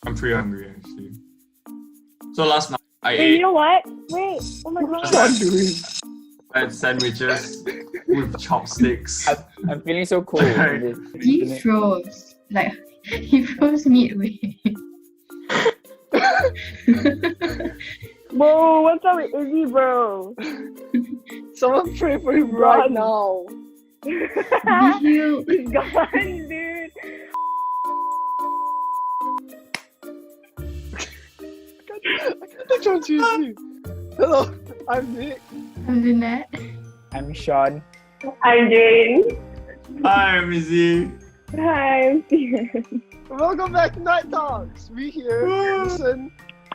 I'm pretty hungry actually. So last night I Wait, you ate know what? Wait, oh my What's god. that? I had sandwiches with chopsticks. I'm feeling so cool. Right. in this He internet. froze. Like, he froze midway. Whoa, what's up with Izzy, bro? Someone pray for him right Run. now. Be healed. He's gone, dude. I can't take you seriously. Hello, I'm Nick. I'm Lynette. I'm Sean. I'm Jane. Hi, Mizzy. Hi, I'm Steven. Welcome back to Night Talks. We here Woo. listen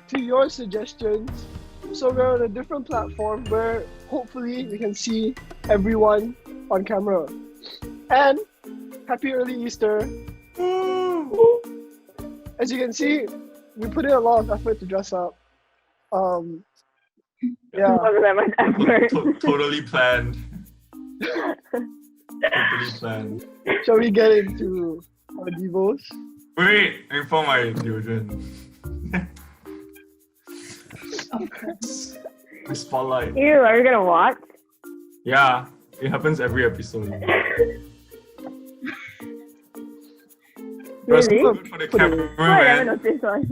to your suggestions. So we're on a different platform where hopefully we can see everyone on camera. And happy early Easter. As you can see, we put in a lot of effort to dress up. Yeah. Wasn't that much effort. Totally planned. Totally planned. Shall we get into our devos? Wait, I found my deodorant. Of course. The spotlight. Ew, are you gonna watch? Yeah, it happens every episode. Press Really? good for the Put it- camera, Oh, I never man. noticed one.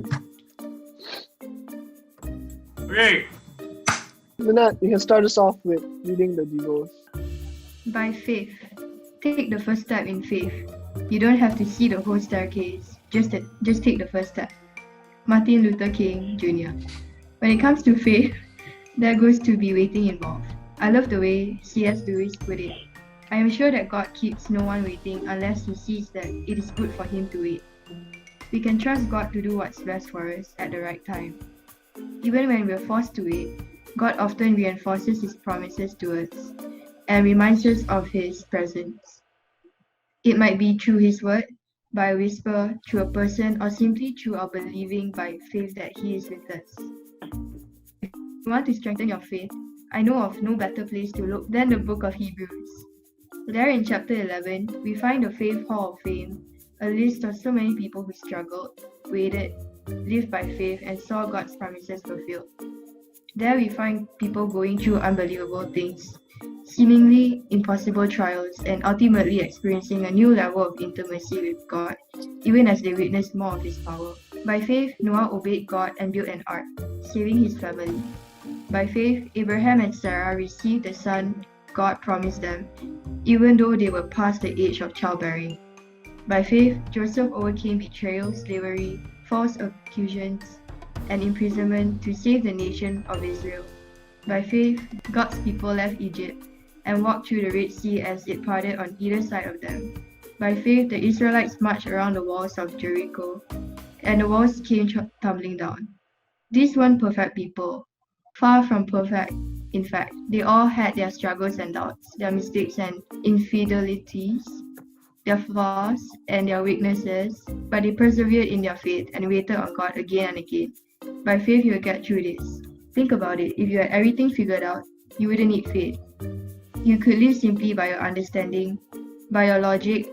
Wait. Lynette, you can start us off with reading the devos. By faith. Take the first step in faith. You don't have to see the whole staircase. Just take the first step. Martin Luther King Jr. When it comes to faith, there goes to be waiting involved. I love the way C.S. Lewis put it. I am sure that God keeps no one waiting unless he sees that it is good for him to wait. We can trust God to do what's best for us at the right time. Even when we're forced to wait, God often reinforces his promises to us and reminds us of his presence. It might be through his word, by a whisper, through a person, or simply through our believing by faith that he is with us. If you want to strengthen your faith, I know of no better place to look than the book of Hebrews. There in chapter 11, we find the Faith Hall of Fame, a list of so many people who struggled, waited, lived by faith, and saw God's promises fulfilled. There we find people going through unbelievable things, seemingly impossible trials, and ultimately experiencing a new level of intimacy with God, even as they witnessed more of his power. By faith, Noah obeyed God and built an ark, saving his family. By faith, Abraham and Sarah received the son God promised them, even though they were past the age of childbearing. By faith, Joseph overcame betrayal, slavery, false accusations, and imprisonment to save the nation of Israel. By faith, God's people left Egypt and walked through the Red Sea as it parted on either side of them. By faith, the Israelites marched around the walls of Jericho, and the walls came tumbling down. These weren't perfect people, far from perfect. In fact, they all had their struggles and doubts, their mistakes and infidelities, their flaws and their weaknesses, but they persevered in their faith and waited on God again and again. By faith, you will get through this. Think about it. If you had everything figured out, you wouldn't need faith. You could live simply by your understanding, by your logic,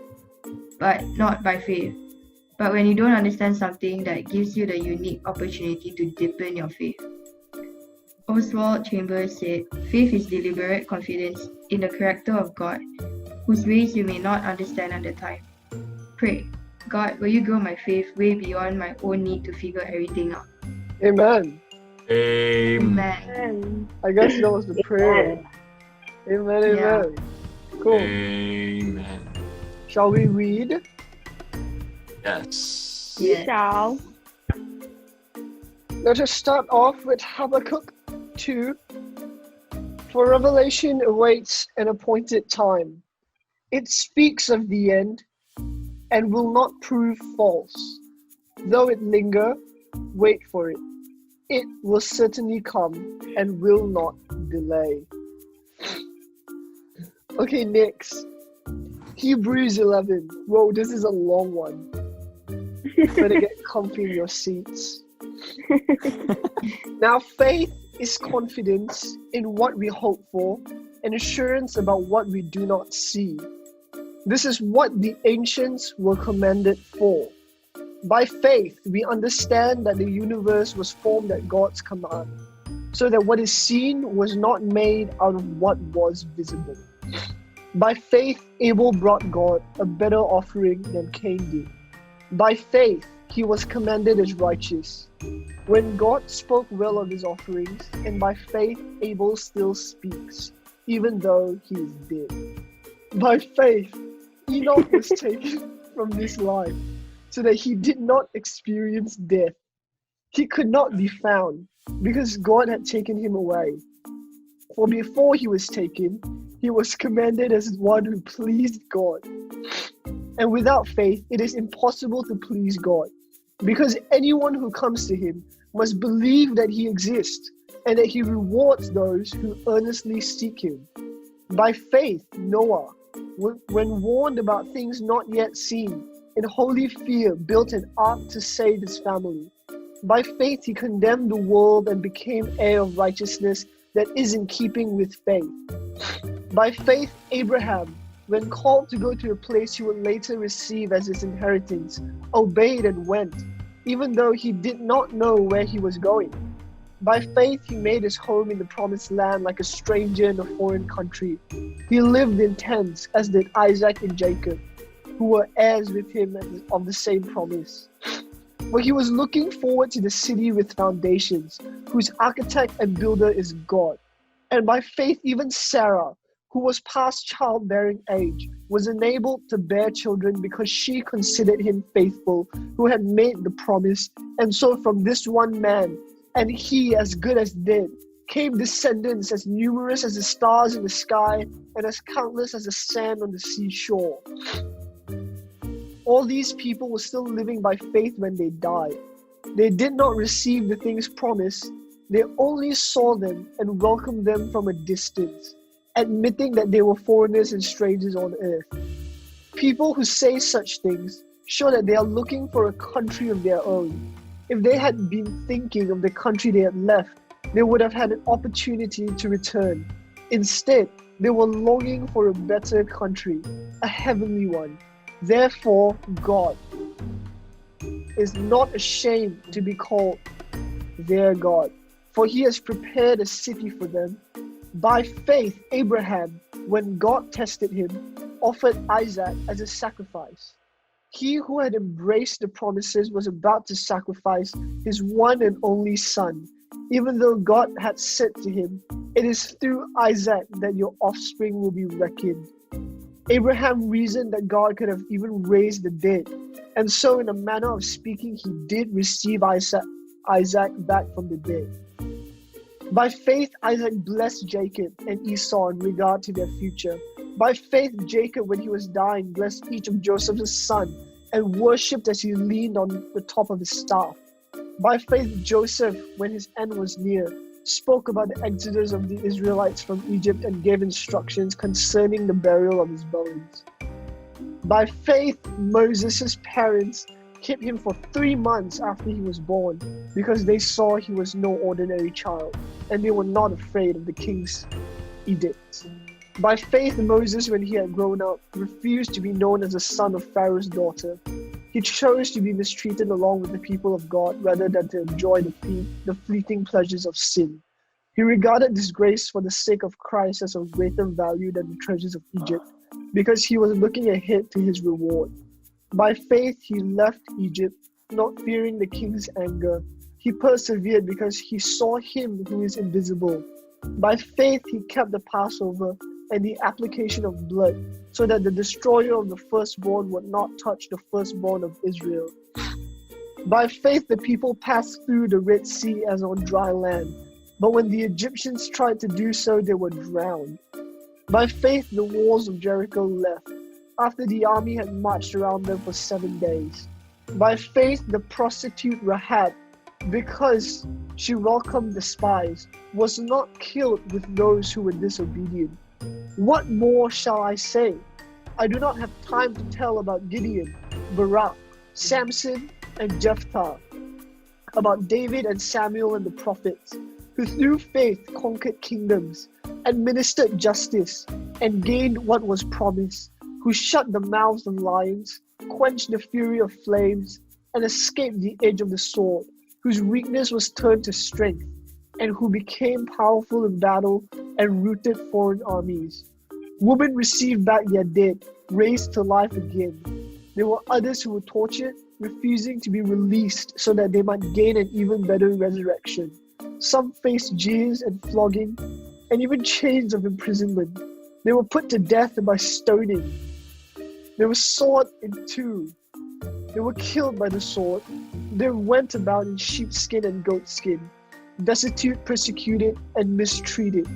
but not by faith. But when you don't understand something, that gives you the unique opportunity to deepen your faith. Oswald Chambers said, faith is deliberate confidence in the character of God, whose ways you may not understand at the time. Pray, God, will you grow my faith way beyond my own need to figure everything out? Amen. Amen. And I guess that was the prayer. Amen, amen. Yeah. Cool. Amen. Shall we read? Yes. you Yes. shall. Let us start off with Habakkuk 2. For revelation awaits an appointed time. It speaks of the end and will not prove false. Though it linger, wait for it. It will certainly come and will not delay. Okay, next. Hebrews 11. Whoa, this is a long one. Better get comfy in your seats. Now, faith is confidence in what we hope for and assurance about what we do not see. This is what the ancients were commended for. By faith, we understand that the universe was formed at God's command, so that what is seen was not made out of what was visible. By faith, Abel brought God a better offering than Cain did. By faith, he was commended as righteous, when God spoke well of his offerings, and by faith, Abel still speaks, even though he is dead. By faith, Enoch was taken from this life, so that he did not experience death. He could not be found, because God had taken him away. For before he was taken, he was commended as one who pleased God. And without faith, it is impossible to please God, because anyone who comes to him must believe that he exists, and that he rewards those who earnestly seek him. By faith, Noah, when warned about things not yet seen, in holy fear built an ark to save his family. By faith, he condemned the world and became heir of righteousness that is in keeping with faith. By faith, Abraham, when called to go to a place he would later receive as his inheritance, obeyed and went, even though he did not know where he was going. By faith, he made his home in the promised land like a stranger in a foreign country. He lived in tents, as did Isaac and Jacob, who were heirs with him of the same promise. For he was looking forward to the city with foundations, whose architect and builder is God. And by faith, even Sarah, who was past childbearing age, was enabled to bear children because she considered him faithful, who had made the promise. And so from this one man, and he as good as dead, came descendants as numerous as the stars in the sky and as countless as the sand on the seashore. All these people were still living by faith when they died. They did not receive the things promised. They only saw them and welcomed them from a distance, admitting that they were foreigners and strangers on earth. People who say such things show that they are looking for a country of their own. If they had been thinking of the country they had left, they would have had an opportunity to return. Instead, they were longing for a better country, a heavenly one. Therefore, God is not ashamed to be called their God, for he has prepared a city for them. By faith, Abraham, when God tested him, offered Isaac as a sacrifice. He who had embraced the promises was about to sacrifice his one and only son, even though God had said to him, "It is through Isaac that your offspring will be reckoned." Abraham reasoned that God could have even raised the dead, and so in a manner of speaking, he did receive Isaac back from the dead. By faith, Isaac blessed Jacob and Esau in regard to their future. By faith, Jacob, when he was dying, blessed each of Joseph's sons and worshipped as he leaned on the top of his staff. By faith, Joseph, when his end was near, spoke about the exodus of the Israelites from Egypt and gave instructions concerning the burial of his bones. By faith, Moses' parents kept him for 3 months after he was born, because they saw he was no ordinary child, and they were not afraid of the king's edict. By faith, Moses, when he had grown up, refused to be known as the son of Pharaoh's daughter. He chose to be mistreated along with the people of God rather than to enjoy the fleeting pleasures of sin. He regarded disgrace for the sake of Christ as of greater value than the treasures of Egypt, because he was looking ahead to his reward. By faith, he left Egypt, not fearing the king's anger. He persevered because he saw him who is invisible. By faith, he kept the Passover and the application of blood, so that the destroyer of the firstborn would not touch the firstborn of Israel. By faith, the people passed through the Red Sea as on dry land, but when the Egyptians tried to do so, they were drowned. By faith, the walls of Jericho left, after the army had marched around them for 7 days. By faith, the prostitute Rahab, because she welcomed the spies, was not killed with those who were disobedient. What more shall I say? I do not have time to tell about Gideon, Barak, Samson, and Jephthah, about David and Samuel and the prophets, who through faith conquered kingdoms, administered justice, and gained what was promised, who shut the mouths of lions, quenched the fury of flames, and escaped the edge of the sword, whose weakness was turned to strength, and who became powerful in battle and routed foreign armies. Women received back their dead, raised to life again. There were others who were tortured, refusing to be released so that they might gain an even better resurrection. Some faced jeers and flogging, and even chains of imprisonment. They were put to death by stoning. They were sawed in two. They were killed by the sword. They went about in sheepskin and goatskin, destitute, persecuted, and mistreated.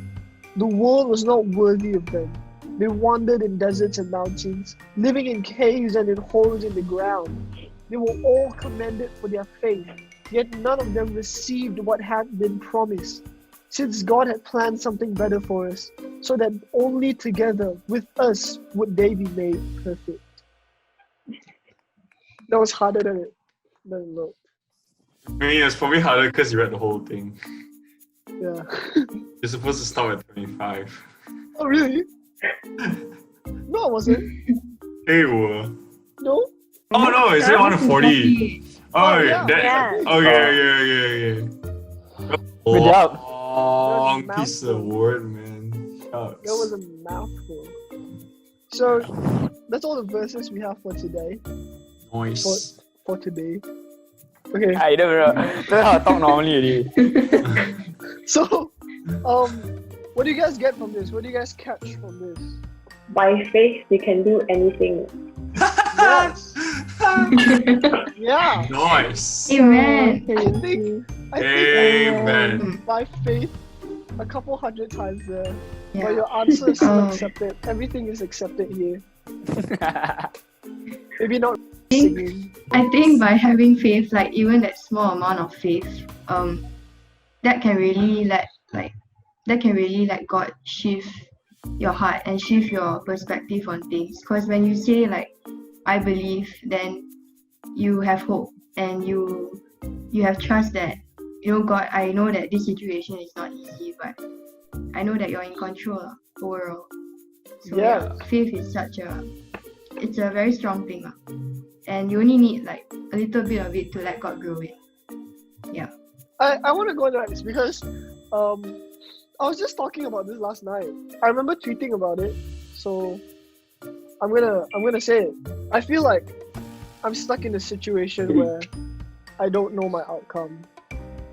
The world was not worthy of them. They wandered in deserts and mountains, living in caves and in holes in the ground. They were all commended for their faith, yet none of them received what had been promised, since God had planned something better for us, so that only together with us would they be made perfect. That was harder than it looked. I mean, it's probably harder because you read the whole thing. Yeah. You're supposed to stop at 25. Oh, really? No, I wasn't. Hey, you were. No? Oh no, is it on 40? Oh, yeah. Yeah. Okay. Good job. Long piece of word, man. Shucks. That was a mouthful. So, that's all the verses we have for today. Nice. For today. Okay. I don't know. That's how I talk normally. So, what do you guys get from this? What do you guys catch from this? By faith, you can do anything. Yes. Yeah. Nice. Amen. I think Amen. by faith, a couple hundred times there. But Yeah. your answer is still Oh. accepted. Everything is accepted here. Maybe not singing. I think by having faith, like even that small amount of faith, that can really let God shift your heart and shift your perspective on things. Because when you say like, I believe, then you have hope and you have trust that, you know, God, I know that this situation is not easy, but I know that you're in control overall. So Yeah. faith is it's a very strong thing. And you only need like a little bit of it to let God grow it. Yeah. I want to go next because I was just talking about this last night. I remember tweeting about it, so I'm gonna say it. I feel like I'm stuck in a situation where I don't know my outcome.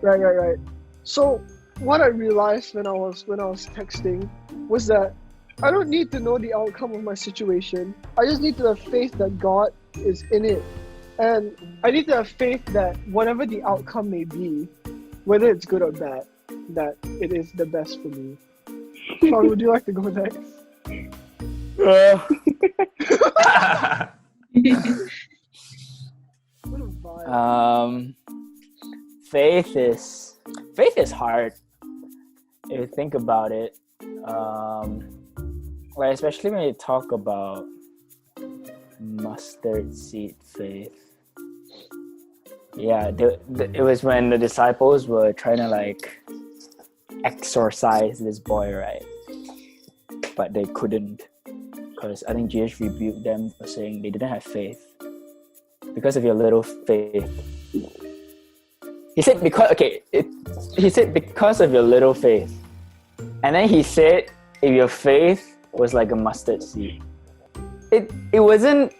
Right. So what I realized when I was texting was that I don't need to know the outcome of my situation. I just need to have faith that God is in it. And I need to have faith that whatever the outcome may be, whether it's good or bad, that it is the best for me. Sean, would you like to go next? What a vibe. Faith is hard if you think about it. Like especially when you talk about mustard seed faith. Yeah, it was when the disciples were trying to like exorcise this boy, right? But they couldn't, because I think Jesus rebuked them for saying they didn't have faith. Because of your little faith. He said because of your little faith. And then he said if your faith was like a mustard seed. It wasn't,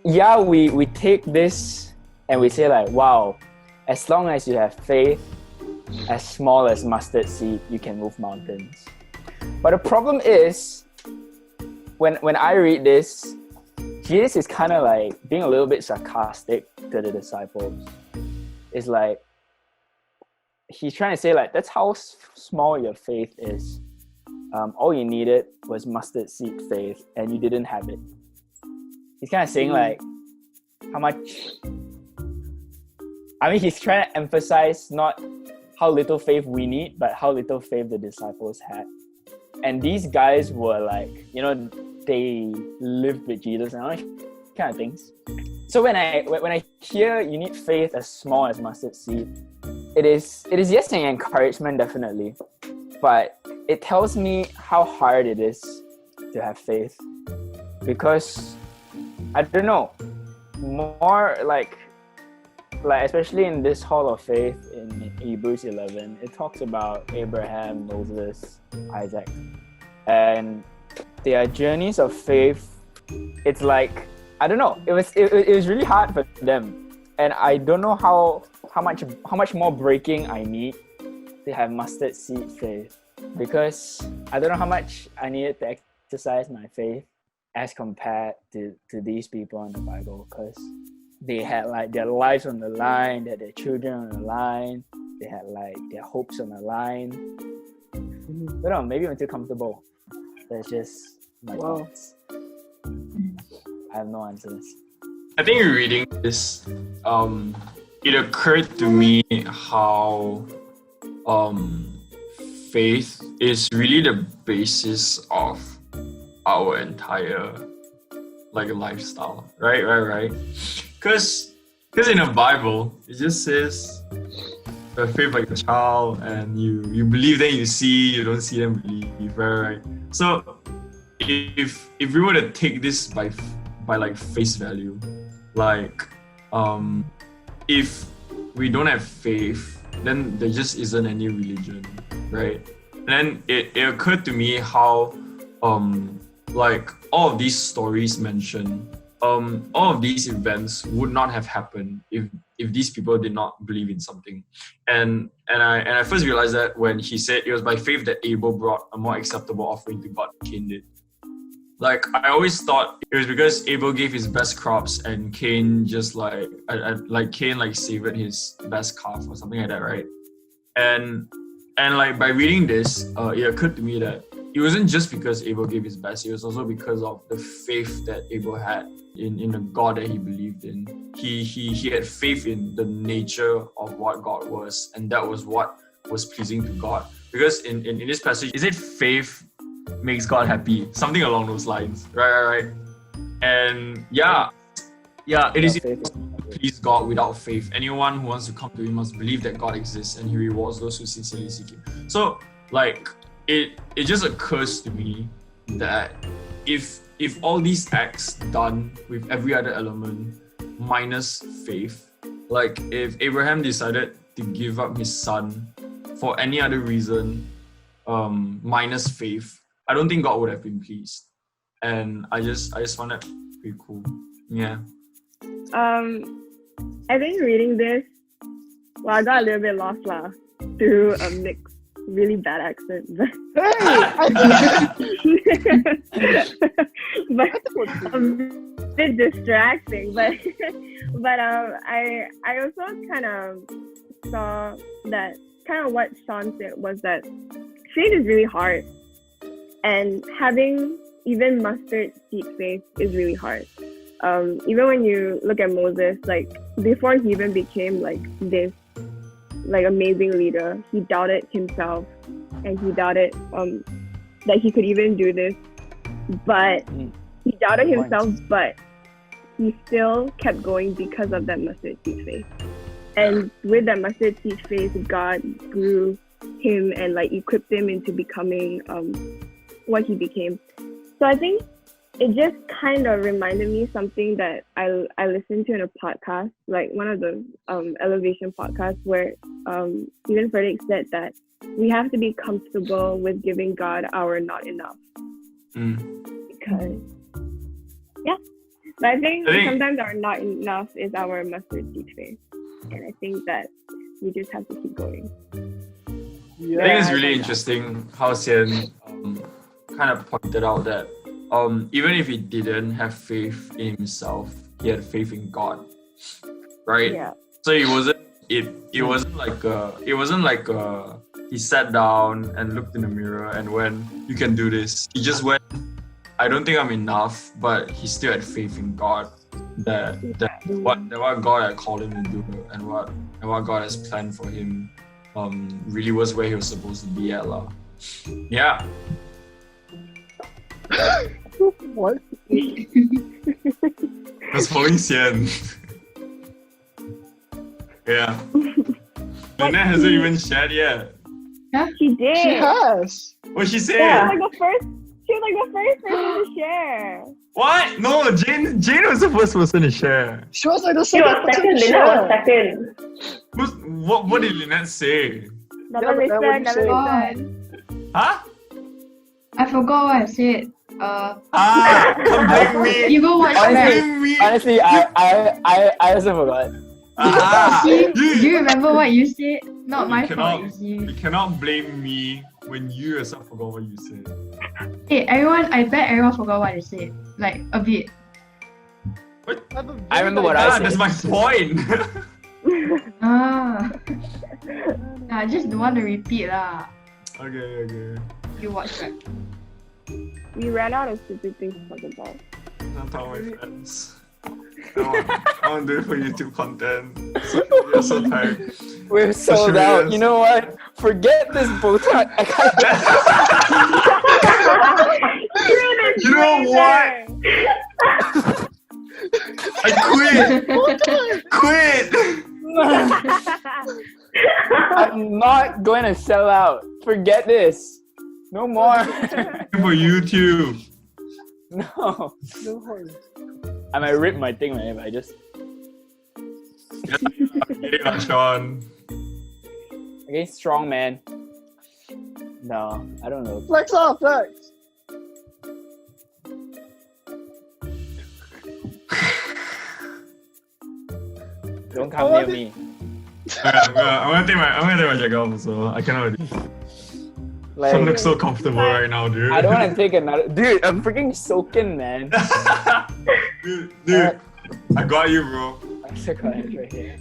yeah, we take this and we say like, wow, as long as you have faith as small as mustard seed, you can move mountains. But the problem is, when I read this, Jesus is kind of like being a little bit sarcastic to the disciples. It's like, he's trying to say like, that's how small your faith is. All you needed was mustard seed faith and you didn't have it. He's kind of saying like, how much... I mean, he's trying to emphasize not how little faith we need, but how little faith the disciples had. And these guys were like, you know, they lived with Jesus and all kind of things. So when I hear you need faith as small as mustard seed, it is yes an encouragement, definitely, but it tells me how hard it is to have faith, because I don't know, more like like especially in this Hall of Faith in Hebrews 11, it talks about Abraham, Moses, Isaac, and their journeys of faith. It's like, I don't know. It was really hard for them, and I don't know how much more breaking I need to have mustard seed faith, because I don't know how much I needed to exercise my faith as compared to these people in the Bible, because they had like their lives on the line, they had their children on the line, they had like their hopes on the line. I don't know, maybe I'm too comfortable. That's just my thoughts. I have no answers. I think reading this, it occurred to me how faith is really the basis of our entire like lifestyle, right? Because in the Bible, it just says have faith like a child, and you believe, then you see, you don't see, then believe, right? So if we were to take this by like face value, like if we don't have faith, then there just isn't any religion, right? And then it occurred to me how like all of these stories mentioned, all of these events would not have happened if these people did not believe in something. And I first realized that when he said it was by faith that Abel brought a more acceptable offering to God than Cain did. Like, I always thought it was because Abel gave his best crops and Cain just like Cain savored his best calf or something like that, right? And like by reading this, it occurred to me that it wasn't just because Abel gave his best, it was also because of the faith that Abel had in the God that he believed in. He had faith in the nature of what God was, and that was what was pleasing to God. Because in this passage, is it faith makes God happy? Something along those lines, right? And it is impossible to please God without faith. Anyone who wants to come to him must believe that God exists, and he rewards those who sincerely seek him. So like it just occurs to me that if all these acts done with every other element minus faith, like if Abraham decided to give up his son for any other reason minus faith, I don't think God would have been pleased. And I just found that pretty cool. Yeah. I think reading this, well, I got a little bit lost through a mixed, really bad accent, but but a bit distracting. But I also kind of saw that kind of what Sean said was that faith is really hard, and having even mustard seed faith is really hard. Even when you look at Moses, like before he even became like this like amazing leader, he doubted himself, and he doubted that he could even do this. But he doubted himself, but he still kept going because of that mustard seed faith. And with that mustard seed faith, God grew him and like equipped him into becoming what he became. So I think it just kind of reminded me something that I listened to in a podcast, like one of the elevation podcasts, where Stephen Furtick said that we have to be comfortable with giving God our not enough. Because, but I think sometimes our not enough is our mustard seed faith. And I think that we just have to keep going. I think it's really interesting how Sian kind of pointed out that even if he didn't have faith in himself, he had faith in God, right? Yeah. So it wasn't like he sat down and looked in the mirror and went, "You can do this." He just went, "I don't think I'm enough," but he still had faith in God that what God had called him to do and what God has planned for him really was where he was supposed to be at, lah. Yeah. What? That's following Sian. Yeah. Lynette hasn't even shared yet. She did. She has. What she said? She was like the first person to share. What? No, Jane was the first person to share. She was like the She was second person second, to Lynette was share. second. What did Lynette say? Never Yeah, but listen, that never what you listen. Huh? I forgot what I said. Don't blame me. You go watch Honestly, back. Blame me. Honestly, I also forgot. See, You- do you remember what you said? Not You my cannot- fault, you You see. cannot blame me when you yourself forgot what you said. Hey, everyone, I bet everyone forgot what I said. Like, a bit. I remember what I said. That's my point. Ah. I just don't want to repeat lah. okay. You watch back. We ran out of stupid things to talk about. Don't tell my friends. I want to do it for YouTube content. You're so tired. We're sold Social out. medias. You know what? Forget this Botox. I can't. You know what? I quit. I'm not going to sell out. Forget this. No more. For YouTube. No. No harm. I might rip my thing, man, but I just. Yeah, Sean. Okay, strong man. No, I don't know. Flex off, flex. Don't come near me. I'm gonna take my jacket off also. I cannot. Like, Sean looks so comfortable right now, dude. I don't want to take another. Dude, I'm freaking soaking, man. dude, I got you, bro. I'm so glad right here.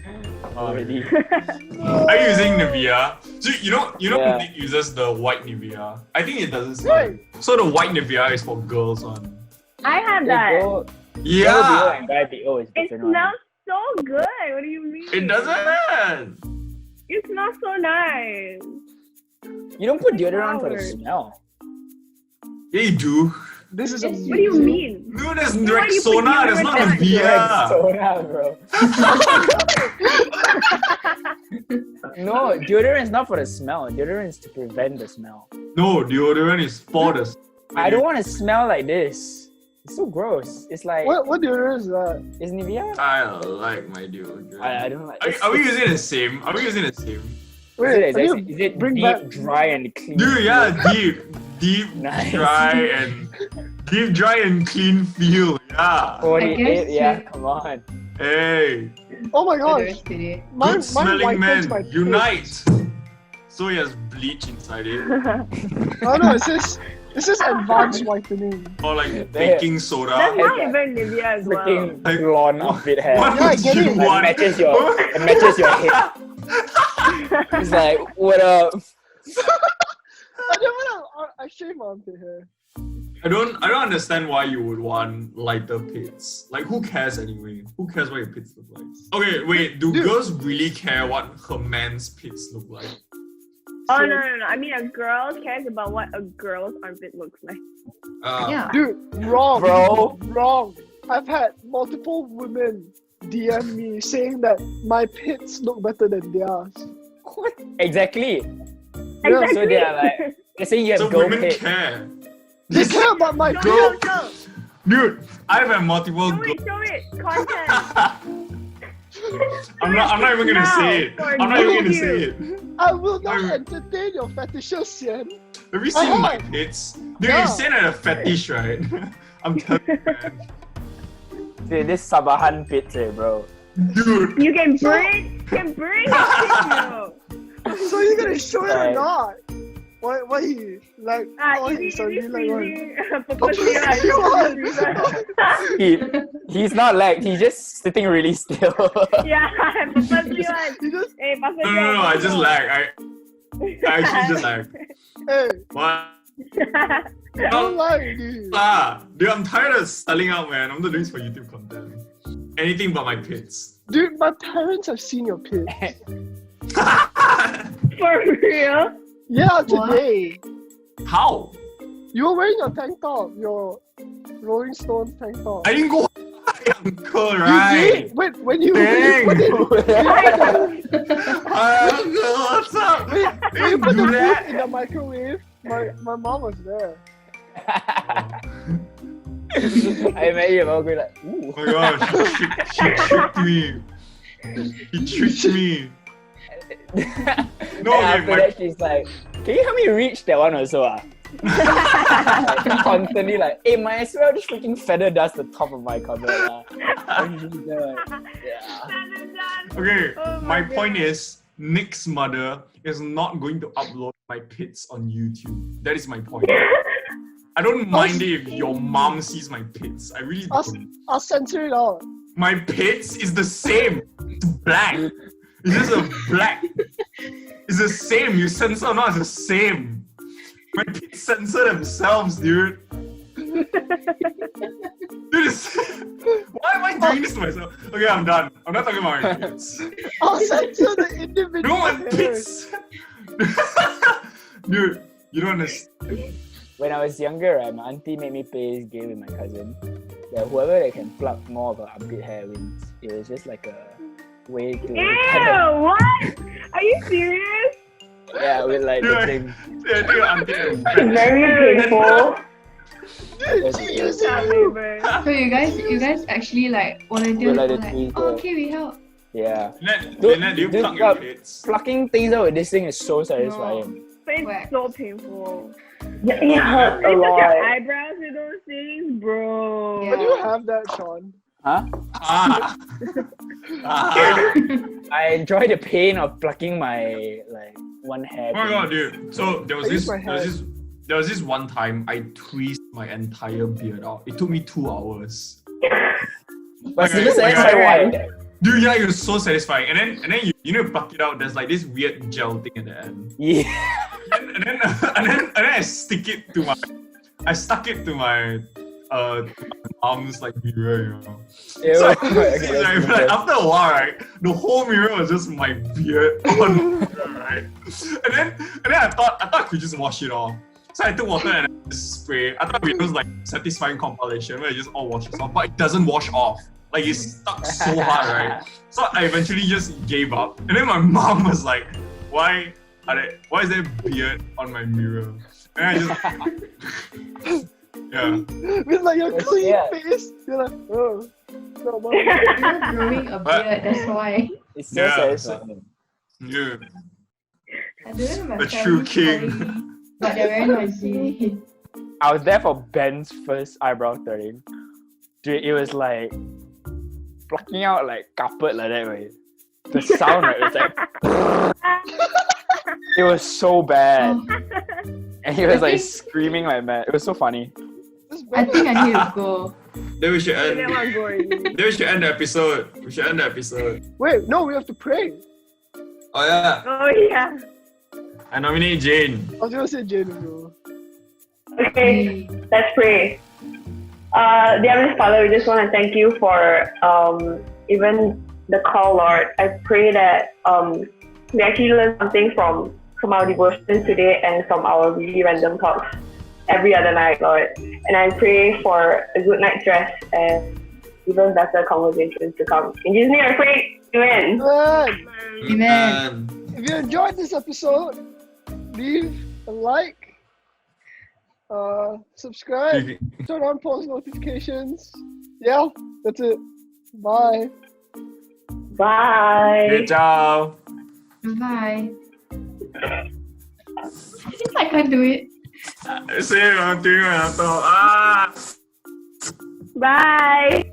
Already. Are you using Nivea? So you know Yeah. Nick uses the white Nivea. I think it doesn't Right. smell. So the white Nivea is for girls on. I have Yeah. that. Girl BO Yeah. and guy BO is It different one. smells so good. What do you mean? It doesn't. It smells so nice. You don't put deodorant for the Flowers. smell. Yeah, you do. This is What do amazing. you mean? No, there's Why do you put Rexona. There's not deodorant Nivea. Rexona, bro. No, deodorant is not for the smell. Deodorant is to prevent the smell. No, deodorant is for the. I don't want to smell like this. It's so gross. It's like, What deodorant is that? is Nivea? I like my deodorant. I don't like. Are we using the same? Are we using the same? Wait, Is it bring deep, back- dry, and clean? Dude, yeah, deep, Nice. dry and clean feel. Yeah. 48, guess yeah, you- come on. Hey, Oh my For the gosh. rest today. Mine good smelling whitens men, my pits. unite. So he has bleach inside it, Oh no, it says advanced whitening. or like baking soda. That's not Okay. even Nivea as well. Freaking Like, blonde outfit hair. What Yeah, I would get you it. Like, want? matches your head. It's like, what up? I shave my armpit hair. I don't understand why you would want lighter pits. Like, who cares anyway? Who cares what your pits look like? Okay, wait. Do Dude. girls really care what her man's pits look like? Oh no. I mean, a girl cares about what a girl's armpit looks like. Yeah. Dude, wrong. Bro. Wrong. I've had multiple women DM me saying that my pits look better than theirs. What? Exactly. Yeah, So they are like, they're saying you have So gold women pit. care. They care about my Show, girl. show, Dude, I've had multiple show it, show it. Content. I'm not even gonna say it. For I'm not even gonna you. say it. I will not I'm- entertain your fetishes, Sian. Have you seen my have. pits? Dude, Yeah. you said that a fetish, right? I'm telling you, man. Dude, this Sabahan pits, bro. Dude, You can bring your picture. So you're gonna show it or Right. not? What he like? oh, Easy so you like what? purposely He's not lagged, he's just sitting really still. Yeah, purposely one. You just Hey, no, I just lag. I actually just lag. hey, What? don't lie, dude. Dude, I'm tired of styling out, man. I'm not doing this for YouTube content. Anything but my pits. Dude, my parents have seen your pits. For real? Yeah, What? today. How? You were wearing your tank top, your Rolling Stones tank top. I didn't go high, uncle, You right? did. Wait, when you Dang. put it, Uncle, what's up? when you put do the that? food in the microwave, my mom was there. I met him, I was going like, ooh. Oh my gosh, she tricked me. She tricked me. No, and okay, after that, she's like, can you help me reach that one also? Like, constantly like, hey, might as well just freaking feather dust the top of my cupboard. Yeah. Okay, Oh my my point God. is, Nick's mother is not going to upload my pits on YouTube. That is my point. I don't mind it if your mom sees my pits. I really don't. I'll censor it out. My pits is the same. It's black. It's just a black. It's the same. You censor or not, it's the same. My pits censor themselves, dude. Dude, why am I doing this to myself? Okay, I'm done. I'm not talking about my pits. I'll censor the individual No, my hairs. pits. Dude, you don't understand. When I was younger, right, my auntie made me play this game with my cousin. That whoever that can pluck more of her armpit hair wins. It was just like a way to Ew, what? Are you serious? yeah, with like the thing. Yeah, dude, I'm dead. Very painful. Dude, she used Yeah, it. neighbor. So you guys actually like volunteer We're like for the like, tweezers. oh, okay, we help. Yeah. Lynette, Dude, do you dude, pluck your pluck- pits? Plucking things out with this thing is so satisfying. But Whack. it's so painful. Yeah, it hurts a You touch your lot. eyebrows with those things, bro. Yeah. Why do you have that, Sean? Huh? Ah. Ah. I enjoy the pain of plucking my like one hair. Oh my god, dude. So there was I use this, my there was this one time I tweezed my entire beard out. It took me 2 hours. But Okay, it's just okay. satisfying. Dude, yeah, it was so satisfying. And then you know, pluck it out. There's like this weird gel thing at the end. Yeah. And then I stuck it to my mom's like mirror, you know. Ew. So Okay, that's like, different. after a while, right, the whole mirror was just my beard on the mirror, right? And then I thought I could just wash it off. So I took water and I just spray. I thought it was like satisfying compilation where it just all washes off, but it doesn't wash off. Like it's stuck so hard, right? So I eventually just gave up. And then my mom was like, why is there beard on my mirror? And I just yeah. With like your Yes, clean yeah. face, you're like, oh, no, mom. You're growing a beard, that's why. It's so Yeah, satisfying. Yeah. I don't know my A true parents king. calling me, but they're very noisy. I was there for Ben's first eyebrow threading. Dude, it was like plucking out like carpet like that, right? The sound, right? It was like it was so bad. Oh, And he was like screaming like mad. It was so funny. This I bad. think I need to go. Then we should I didn't end. want to go already. Then we should end the episode. We should end the episode. Wait, no, we have to pray. Oh yeah. Oh yeah. I nominate Jane. I was gonna say Jane as well. Okay, let's pray. Dear Heavenly Father, we just want to thank you for even the call, Lord. I pray that we actually learn something from our devotion today and from our really random talks every other night, Lord. And I pray for a good night's rest and even better conversations to come. In Jesus' name I pray. Amen. Man, Amen. if you enjoyed this episode, leave a like, subscribe, turn on post notifications. Yeah, that's it. Bye. Bye. Okay, ciao. Bye. I can't do it. Say one thing, Ah. Bye.